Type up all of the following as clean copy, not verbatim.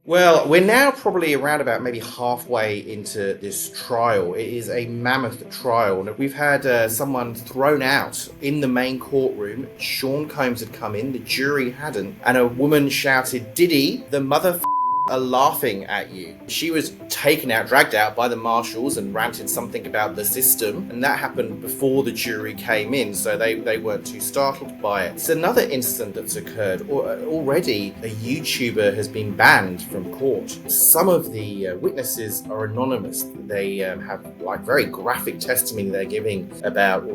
Well, we're now probably around about maybe halfway into this trial. It is a mammoth trial. And we've had someone thrown out in the main courtroom. Sean Combs had come in, the jury hadn't, and a woman shouted, "Diddy, the motherf are laughing at you." She was taken out, dragged out by the marshals and ranted something about the system, and that happened before the jury came in, so they weren't too startled by it. It's another incident that's occurred. Already, a YouTuber has been banned from court. Some of the witnesses are anonymous. They have very graphic testimony they're giving about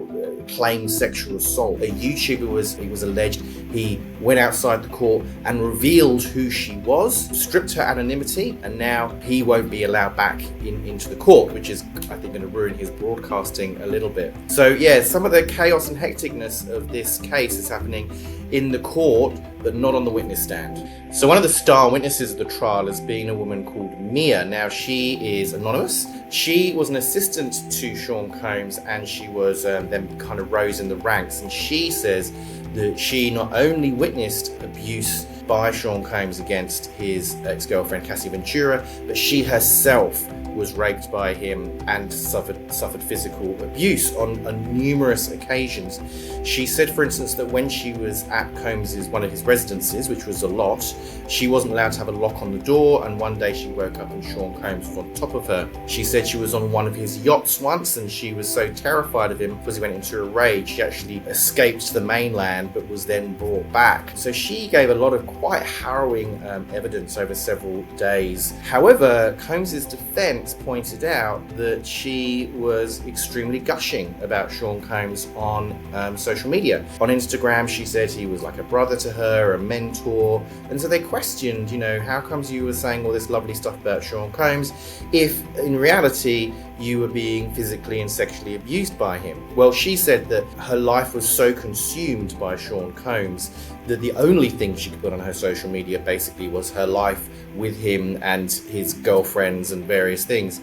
claimed sexual assault. A YouTuber was alleged he went outside the court and revealed who she was, stripped her anonymity, and now he won't be allowed back into the court, which is, I think, going to ruin his broadcasting a little bit. So yeah, some of the chaos and hecticness of this case is happening in the court, but not on the witness stand. So one of the star witnesses of the trial has been a woman called Mia. Now, she is anonymous. She was an assistant to Sean Combs, and she was then kind of rose in the ranks. And she says that she not only witnessed abuse by Sean Combs against his ex-girlfriend Cassie Ventura, but she herself was raped by him and suffered physical abuse on numerous occasions. She said, for instance, that when she was at Combs's one of his residences, which was a lot, she wasn't allowed to have a lock on the door, and one day she woke up and Sean Combs was on top of her. She said she was on one of his yachts once, and she was so terrified of him because he went into a rage, she actually escaped to the mainland but was then brought back. So she gave a lot of quite harrowing evidence over several days. However, Combs's defense pointed out that she was extremely gushing about Sean Combs on social media. On Instagram, she said he was like a brother to her, a mentor, and so they questioned, how comes you were saying all this lovely stuff about Sean Combs if in reality you were being physically and sexually abused by him? Well, she said that her life was so consumed by Sean Combs that the only thing she could put on her social media basically was her life with him and his girlfriends and various things.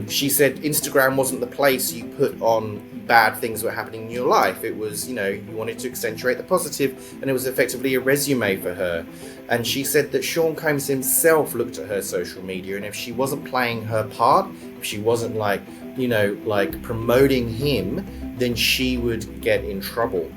She said Instagram wasn't the place you put on bad things that were happening in your life. It was, you wanted to accentuate the positive, and it was effectively a resume for her. And she said that Sean Combs himself looked at her social media, and if she wasn't playing her part, if she wasn't promoting him, then she would get in trouble.